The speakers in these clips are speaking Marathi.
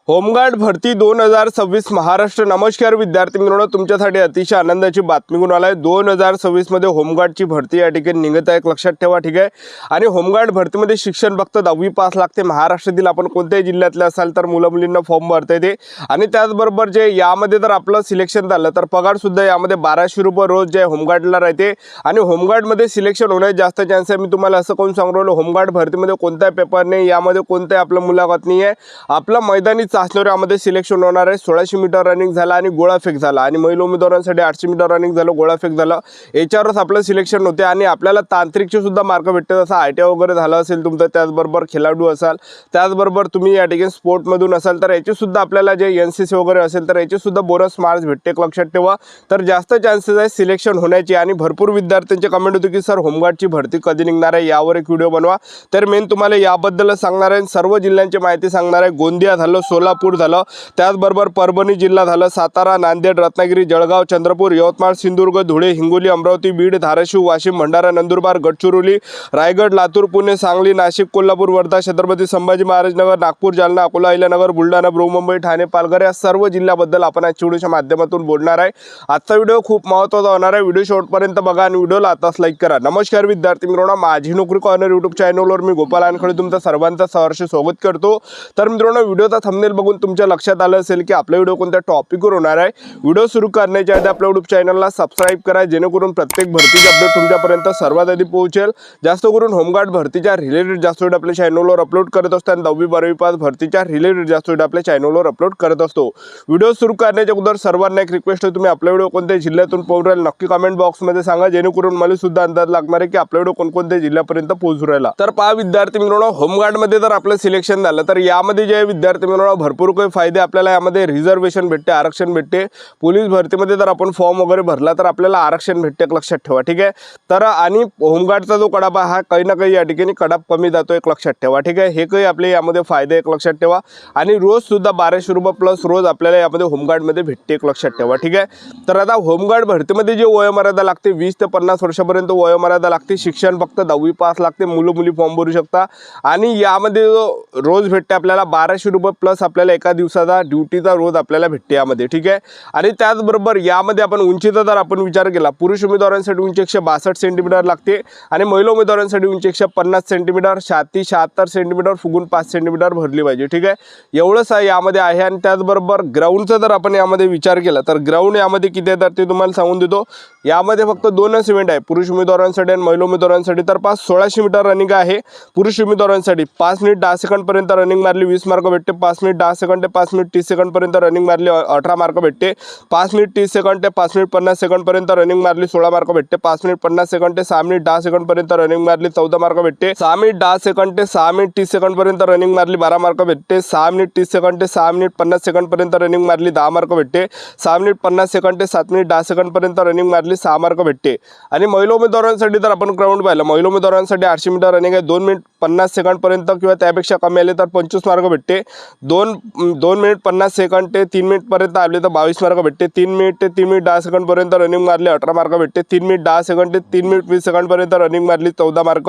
होमगार्ड भरती 2026 महाराष्ट्र। नमस्कार विद्यार्थी मित्रांनो, तुमच्यासाठी अतिशय आनंदाची बातमी घेऊन आलाय। 2026 मध्ये होमगार्डची भरती या ठिकाणी निघत आहे, लक्षात ठेवा, ठीक आहे। आणि होमगार्ड भरतीमध्ये शिक्षण फक्त 10वी पास लागते। महाराष्ट्रातील आपण कोणत्याही जिल्ह्यातले असाल तर मुलं मुलींना फॉर्म भरता येते। आणि त्याचबरोबर जे यामध्ये जर आपलं सिलेक्शन झालं तर पगार सुद्धा यामध्ये 1200 रुपये रोज जे होमगार्डला राहते। आणि होमगार्डमध्ये सिलेक्शन होण्याचे जास्त चान्स आहे। मी तुम्हाला असं कोण सांगू राहिलो, होमगार्ड भरतीमध्ये कोणताही पेपर नाही, यामध्ये कोणताही आपलं मुलाखत नाही आहे। आपलं मैदानी चाचणीवर यामध्ये सिलेक्शन होणार आहे। 1600 मीटर रनिंग झाला आणि गोळाफेक झाला, आणि महिला उमेदवारांसाठी 800 मीटर रनिंग झालं, गोळाफेक झालं, याच्यावरच आपलं सिलेक्शन होते। आणि आपल्याला तांत्रिकचे सुद्धा मार्क भेटते, जसं ITI वगैरे झालं असेल तुमचं, त्याचबरोबर खेळाडू असाल, त्याचबरोबर तुम्ही या ठिकाणी स्पोर्टमधून असाल तर याचे सुद्धा आपल्याला जे NCC वगैरे असेल तर याचे सुद्धा बोनस मार्क्स भेटते, लक्षात ठेवा। तर जास्त चान्सेस आहे सिलेक्शन होण्याची। आणि भरपूर विद्यार्थ्यांचे कमेंट होते की सर होमगार्डची भरती कधी निघणार आहे, यावर एक व्हिडिओ बनवा। तर मेन तुम्हाला याबद्दल सांगणार आहे, सर्व जिल्ह्यांची माहिती सांगणार आहे। गोंदिया झालं, सोलापूर झालं, त्याचबरोबर परभणी जिल्हा झालं, सातारा, नांदेड, रत्नागिरी, जळगाव, चंद्रपूर, यवतमाळ, सिंधुदुर्ग, धुळे, हिंगोली, अमरावती, बीड, धाराशिव, वाशिम, भंडारा, नंदुरबार, गडचिरोली, रायगड, लातूर, पुणे, सांगली, नाशिक, कोल्हापूर, वर्धा, छत्रपती संभाजी महाराज नगर, नागपूर, जालना, अकोला, अहिल्यानगर, बुलढाणा, बृहन्मुंबई, ठाणे, पालघर या सर्व जिल्ह्याबद्दल आपण आजच्या व्हिडिओच्या माध्यमातून बोलणार आहे। आजचा व्हिडिओ खूप महत्त्वाचा होणार आहे, व्हिडिओ शेवटपर्यंत बघा आणि व्हिडिओला आताच लाईक करा। नमस्कार विद्यार्थी मित्रांनो, माझी नोकरी कॉर्नर यूट्यूब चॅनलवर मी गोपाल वानखडे तुमचं सर्वांचं सहर्ष स्वागत करतो। तर मित्रांनो, व्हिडिओचा थंबनेल बघून तुमच्या लक्षात आलं असेल की आपला व्हिडिओ कोणत्या टॉपिकवर होणार आहे। व्हिडिओ सुरू करण्याच्या आधी आपल्या यूट्यूब चॅनलला सबस्क्राइब करा, जेणेकरून प्रत्येक भरतीचे अपडेट तुमच्यापर्यंत सर्वात आधी पोहोचेल। जास्त करून होमगार्ड भरतीच्या रिलेटेड जास्त व्हिडिओ आपल्या चॅनलवर अपलोड करत असतो, आणि 10वी 12वी पास भरतीच्या रिलेटेड जास्त व्हिडिओ आपल्या चॅनलवर अपलोड करत असतो। व्हिडिओ सुरू करण्याच्या अगोदर सर्वांना एक रिक्वेस्ट आहे, तुम्ही आपला व्हिडिओ कोणत्या जिल्ह्यातून पोहोचू राहिला नक्की कमेंट बॉक्समध्ये सांगा, जेणेकरून मला सुद्धा अंदाज लागणार आहे की आपला व्हिडिओ कोणकोणत्या जिल्ह्यापर्यंत पोहोचू राहिला। तर पहा विद्यार्थी मित्रांनो, होमगार्डमध्ये जर आपलं सिलेक्शन झालं तर यामध्ये जे विद्यार्थी मित्रांनो भरपूर काही फायदे आपल्याला यामध्ये रिझर्वेशन भेटते, आरक्षण भेटते। पोलीस भरतीमध्ये जर आपण फॉर्म वगैरे भरला तर आपल्याला आरक्षण भेटते, लक्षात ठेवा, ठीक आहे। तर आणि होमगार्डचा जो कडापा हा काही ना काही या ठिकाणी कडाप कमी जातो, एक लक्षात ठेवा, ठीक आहे। हे काही आपले यामध्ये फायदे एक लक्षात ठेवा। आणि रोज सुद्धा 1200 रुपये प्लस रोज आपल्याला यामध्ये होमगार्डमध्ये भेटते, एक लक्षात ठेवा, ठीक आहे। तर आता होमगार्ड भरतीमध्ये जे वयोमर्यादा लागते 20 ते 50 वर्षापर्यंत वयोमर्यादा लागते। शिक्षण फक्त 10वी पास लागते, मुलं मुली फॉर्म भरू शकता। आणि यामध्ये जो रोज भेटते आपल्याला 1200 रुपये प्लस आपल्याला एका दिवसाचा ड्युटीचा रोज आपल्याला भेटते यामध्ये, ठीक आहे। आणि त्याचबरोबर यामध्ये आपण उंचीचा जर आपण विचार केला, पुरुष उमेदवारांसाठी उंची 162 सेंटीमीटर लागते, आणि महिला उमेदवारांसाठी उंची 150 सेंटीमीटर, छाती 76 सेंटीमीटर, फुगून 5 सेंटीमीटर भरली पाहिजे, ठीक आहे। एवढंच यामध्ये आहे। आणि त्याचबरोबर ग्राउंडचा जर आपण यामध्ये विचार केला तर ग्राउंड यामध्ये किती आहे तर ते तुम्हाला सांगून देतो। यामध्ये फक्त 2च इव्हेंट आहे, पुरुष उमेदवारांसाठी आणि महिला उमेदवारांसाठी। तर 1600 मीटर रनिंग आहे पुरुष उमेदवारांसाठी, 5 मिनिट 10 सेकंडपर्यंत रनिंग मारली 20 मार्क भेटते, 5 मिनिट 10 सेकंड ते 5 मिनिट 30 सेकंडपर्यंत रनिंग मारली 18 मार्क भेटते, 5 मिनिट 30 सेकंड ते 5 मिनिट 50 सेकंडपर्यंत रनिंग मारली 16 मार्क भेटते, 5 मिनिट 50 सेकंड ते 6 मिनिट 10 सेकंडपर्यंत रनिंग मारली 14 मार्क भेटते, 6 मिनिट 10 सेकंड ते 6 मिनिट 30 सेकंडपर्यंत रनिंग मारली 12 मार्क भेटते, 6 मिनिट 30 सेकंड ते 6 मिनिट 50 सेकंडपर्यंत रनिंग मारली 10 मार्क भेटते, 6 मिनिट 50 सेकंड ते 7 मिनिट 10 सेकंडपर्यंत रनिंग मारली 6 मार्क भेटते। आणि महिला उमेदवारांसाठी जर आपण ग्राउंड पाहिलं, महिला उमेदवारांसाठी 800 मीटर रनिंग आहे, 2 मिनिट 50 सेकंडपर्यंत किंवा त्यापेक्षा कमी आले तर 25 मार्क भेटते, 2 मिनिट 50 सेकंड ते 3 मिनिटपर्यंत आले तर 22 मार्क भेटते, 3 मिनिट ते 3 मिनिट 10 सेकंडपर्यंत रनिंग मारली 18 मार्क भेटते, 3 मिनिट 10 सेकंड ते 3 मिनिट 20 सेकंडपर्यंत रनिंग मारली 14 मार्क,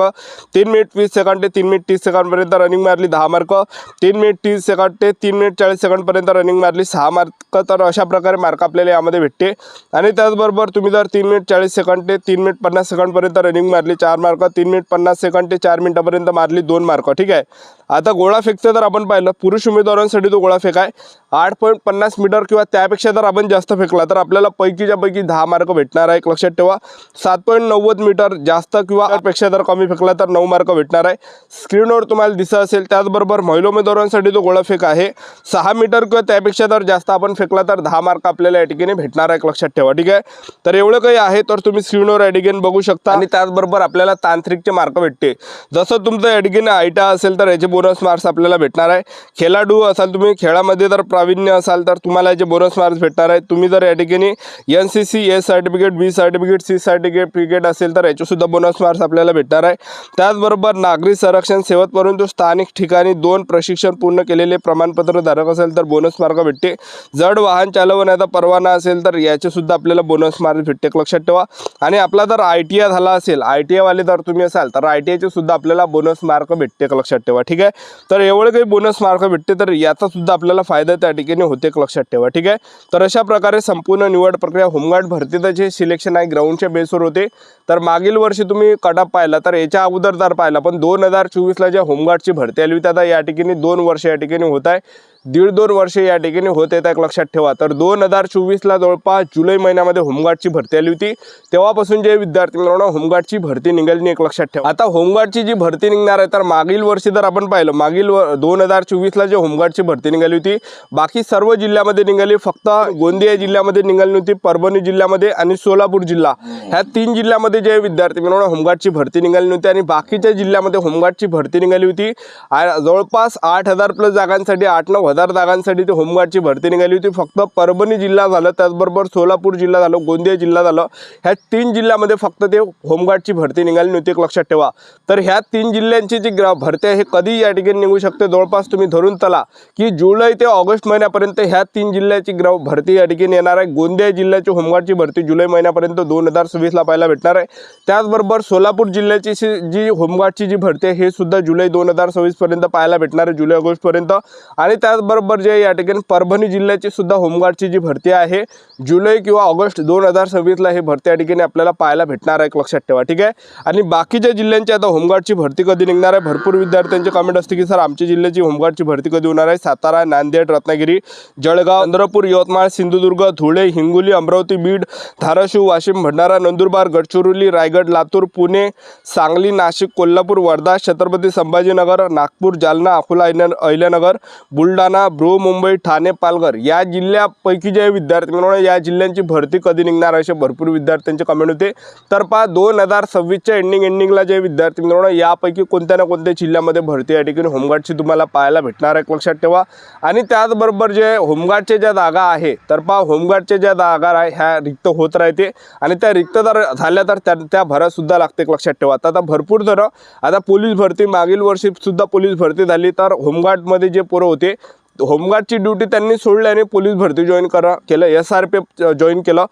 3 मिनिट 20 सेकंड ते 3 मिनिट 30 सेकंडपर्यंत रनिंग मारली 10 मार्क, 3 मिनिट 30 सेकंड ते 3 मिनिट 40 सेकंडपर्यंत रनिंग मारली 6 मार्क। तर अशा प्रकारे मार्क आपल्याला यामध्ये भेटते। आणि त्याचबरोबर तुम्ही जर 3 मिनिट 40 सेकंड ते 3 मिनिट 50 सेकंडपर्यंत रनिंग मारली 4 मार्क, 3 मिनिट 50 सेकंड ते 4 मिनिटापर्यंत मारली 2 मार्क, ठीक आहे। आता गोळाफेकचं जर आपण पाहिलं, पुरुष उमेदवारांसाठी तो गोळाफेक आहे 8.50 मीटर किंवा त्यापेक्षा जर आपण जास्त फेकला तर आपल्याला पैकीच्या पैकी 10 मार्क भेटणार आहे, लक्षात ठेवा। 7.90 मीटर जास्त किंवा त्यापेक्षा जर कमी फेकला तर 9 मार्क भेटणार आहे, स्क्रीनवर तुम्हाला दिसत असेल। त्याचबरोबर महिला उमेदवारांसाठी तो गोळाफेक आहे 6 मीटर किंवा त्यापेक्षा जर जास्त आपण फेकला तर 10 मार्क आपल्याला या ठिकाणी भेटणार आहे, लक्षात ठेवा, ठीक आहे। तर एवढं काही आहे, तर तुम्ही स्क्रीनवर या ठिकाणी बघू शकता। आणि त्याचबरोबर आपल्याला तांत्रिकचे मार्क भेटते, जसं तुमचं या ठिकाणी ITI असेल तर याचे बोनस मार्क्स आपल्याला भेटणार आहे। खेळाडू असाल तुम्ही, खेळामध्ये जर प्रावीण्य असाल तर तुम्हाला याचे बोनस मार्क्स भेटणार आहे। तुम्ही जर या ठिकाणी NCC A certificate, B certificate, C certificate असेल तर याचे सुद्धा बोनस मार्क्स आपल्याला भेटणार आहे। त्याचबरोबर नागरी संरक्षण सेवेत परंतु स्थानिक ठिकाणी 2 प्रशिक्षण पूर्ण केलेले प्रमाणपत्र धारक असेल तर बोनस मार्क भेटते। जड वाहन चालवण्याचा परवाना असेल तर याचे सुद्धा आपल्याला बोनस मार्क्स भेटते, लक्षात ठेवा। आणि आपला जर ITI झाला असेल, ITI वाले जर तुम्ही असाल तर ITI चे सुद्धा आपल्याला बोनस मार्क भेटते, लक्षात ठेवा, ठीक आहे। तर एवढे काही बोनस मार्क भेटते। तर याचा सुद्धा आपल्याला फायदा त्या ठिकाणी होते, लक्षात ठेवा. ठीक आहे. तर अशा प्रकारे संपूर्ण निवड प्रक्रिया होमगार्ड भरतीचं जे सिलेक्शन आहे ग्राउंडच्या बेसवर होते. तर मागील वर्षी तुम्ही कटअप पाहिला, तर याच्या अगोदर तर पाहिला, पण 2024ला ज्या होमगार्डची भरती आली होती, आता या ठिकाणी 2 वर्ष या ठिकाणी होत आहे, 1.5-2 वर्ष या ठिकाणी होत आहेत, लक्षात ठेवा. तर 2024ला जवळपास जुलै महिन्यामध्ये होमगार्डची भरती आली होती. तेव्हापासून जे विद्यार्थी मित्रांनो होमगार्डची भरती निघाली नाही, लक्षात ठेवा. आता होमगार्डची जी भरती निघणार आहे, तर मागील वर्षी जर आपण पाहिलं, मागील 2024ला जे होमगार्डची भरती निघाली होती, बाकी सर्व जिल्ह्यामध्ये निघाली, फक्त गोंदिया जिल्ह्यामध्ये निघाली नव्हती, परभणी जिल्ह्यामध्ये आणि सोलापूर जिल्हा, ह्या 3 जिल्ह्यामध्ये जे विद्यार्थी मित्रांनो होमगार्डची भरती निघाली नव्हती आणि बाकीच्या जिल्ह्यामध्ये होमगार्डची भरती निघाली होती. जवळपास 8,000 प्लस जागांसाठी, 8-9,000 जागांसाठी ते होमगार्डची भरती निघाली होती. फक्त परभणी जिल्हा झालं, त्याचबरोबर सोलापूर जिल्हा झालं, गोंदिया जिल्हा झालं, ह्या 3 जिल्ह्यामध्ये फक्त ते होमगार्डची भरती निघाली नव्हती, लक्षात ठेवा. तर ह्या 3 जिल्ह्यांची जी भरती आहे हे कधी या ठिकाणी निघू शकते, जवळपास तुम्ही धरून चला की जुलै ते ऑगस्ट महिन्यापर्यंत ह्या 3 जिल्ह्याची भरती या ठिकाणी येणार आहे. गोंदिया जिल्ह्याची होमगार्डची भरती जुलै महिन्यापर्यंत 2026ला पाहायला भेटणार आहे. त्याचबरोबर सोलापूर जिल्ह्याची जी होमगार्डची जी भरती आहे हे सुद्धा जुलै 2026 पर्यंत पाहायला भेटणार आहे, जुलै ऑगस्ट पर्यंत. आणि त्याचबरोबर जे या ठिकाणी परभणी जिल्ह्याची सुद्धा होमगार्डची जी भरती आहे जुलै किंवा ऑगस्ट 2026ला हे भरती या ठिकाणी आपल्याला पाहायला भेटणार आहे, लक्षात ठेवा. ठीक आहे. आणि बाकीच्या जिल्ह्यांची आता होमगार्डची भरती कधी निघणार आहे, भरपूर विद्यार्थ्यांचे कमेंट असते की सर आमच्या जिल्ह्याची होमगार्डची भरती कधी होणार आहे. सातारा, नांदेड, रत्नागिरी, जळगाव, चंद्रपूर, यवतमाळ, सिंधुदुर्ग, धुळे, हिंगोली, अमरावती, बीड, धाराशिव, वाशिम, भंडारा, नंदुरबार, गडचिरोली, रायगड, लातूर, पुणे, सांगली, नाशिक, कोल्हापूर, वर्धा, छत्रपती संभाजीनगर, नागपूर, जालना, अकोला, अहिल्यानगर, बुलढाणा, मुंबई, ठाणे, पालघर या जिल्ह्यापैकी जे विद्यार्थी मित्रांनो या जिल्ह्यांची भरती कधी निघणार असे भरपूर विद्यार्थ्यांचे कमेंट होते. तर 2026च्या एंडिंगला जे विद्यार्थी मित्रांनो यापैकी कोणत्या ना कोणत्या जिल्ह्यामध्ये भरती या ठिकाणी होमगार्डची तुम्हाला पाहायला भेटणार आहे, लक्षात ठेवा. आणि त्याचबरोबर जे होमगार्डच्या ज्या जागा आहे, तर होमगार्डच्या ज्या जागा आहे ह्या रिक्त होत राहते आणि त्या रिक्त जर झाल्या तर त्या भरा सुद्धा लागते, लक्षात ठेवा. आता भरपूर जण आता पोलीस भरती मागील वर्षी सुद्धा पोलीस भरती झाली, तर होमगार्डमध्ये जे पोरं होते होमगार्डची ड्युटी त्यांनी सोडली आणि पोलीस भरती जॉईन केलं, SRPF जॉईन केलं.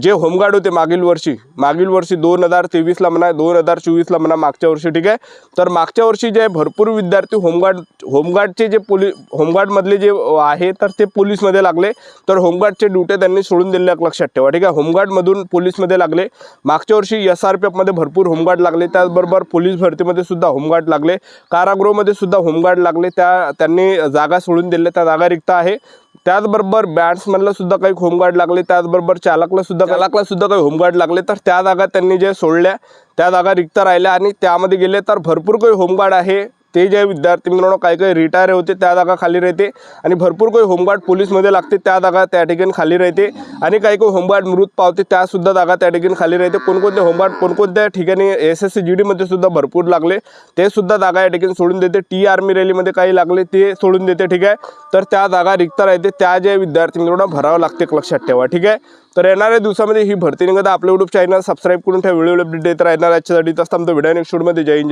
जे होमगार्ड होते मागील वर्षी 2023ला म्हणा, 2024ला म्हणा, मागच्या वर्षी. ठीक आहे. तर मागच्या वर्षी जे भरपूर विद्यार्थी होमगार्डचे जे होमगार्डमधले जे आहे तर ते पोलीसमध्ये लागले, तर होमगार्डचे ड्युटी त्यांनी सोडून दिल्या, लक्षात ठेवा. ठीक आहे. होमगार्डमधून पोलीसमध्ये लागले. मागच्या वर्षी SRPFमध्ये भरपूर होमगार्ड लागले, त्याचबरोबर पोलीस भरतीमध्ये सुद्धा होमगार्ड लागले, कारागृहामध्ये सुद्धा होमगार्ड लागले, त्यांनी जागा सोडून दिल्या, त्या जागा रिक्त आहे. त्याचबरोबर बॅट्समनला सुद्धा काही होमगार्ड लागले, त्याचबरोबर चालकला सुद्धा काही होमगार्ड लागले, तर त्या जागा त्यांनी जे सोडल्या त्या जागा रिक्त राहिल्या आणि त्यामध्ये गेले. तर भरपूर काही होमगार्ड आहे ते जे विद्यार्थी मित्रांनो काही रिटायर होते त्या जागा खाली राहते आणि भरपूर काही होमगार्ड पोलीसमध्ये लागते त्या जागा त्या ठिकाणी खाली राहते आणि काही होमगार्ड मृत पावते त्यासुद्धा जागा त्या ठिकाणी खाली राहते. कोणकोणते होमगार्ड कोणकोणत्या ठिकाणी SSC GD मध्ये सुद्धा भरपूर लागले, ते सुद्धा जागा या ठिकाणी सोडून देते. टी आर्मी रॅलीमध्ये काही लागले ते सोडून देते. ठीक आहे. तर त्या जागा रिक्त राहते, त्या जे विद्यार्थी मित्रांनो भरावं लागते, लक्षात ठेवा. ठीक आहे. तर येणाऱ्या दिवसामध्ये ही भरती निघत आपलं YouTube चॅनल सबस्क्राईब करून ठेवा, व्हिडिओ अपडेट देत राहणार. याच्यासाठी असताना व्हिडिओ नेक्स्ट व्हिडिओमध्ये जय हिंद.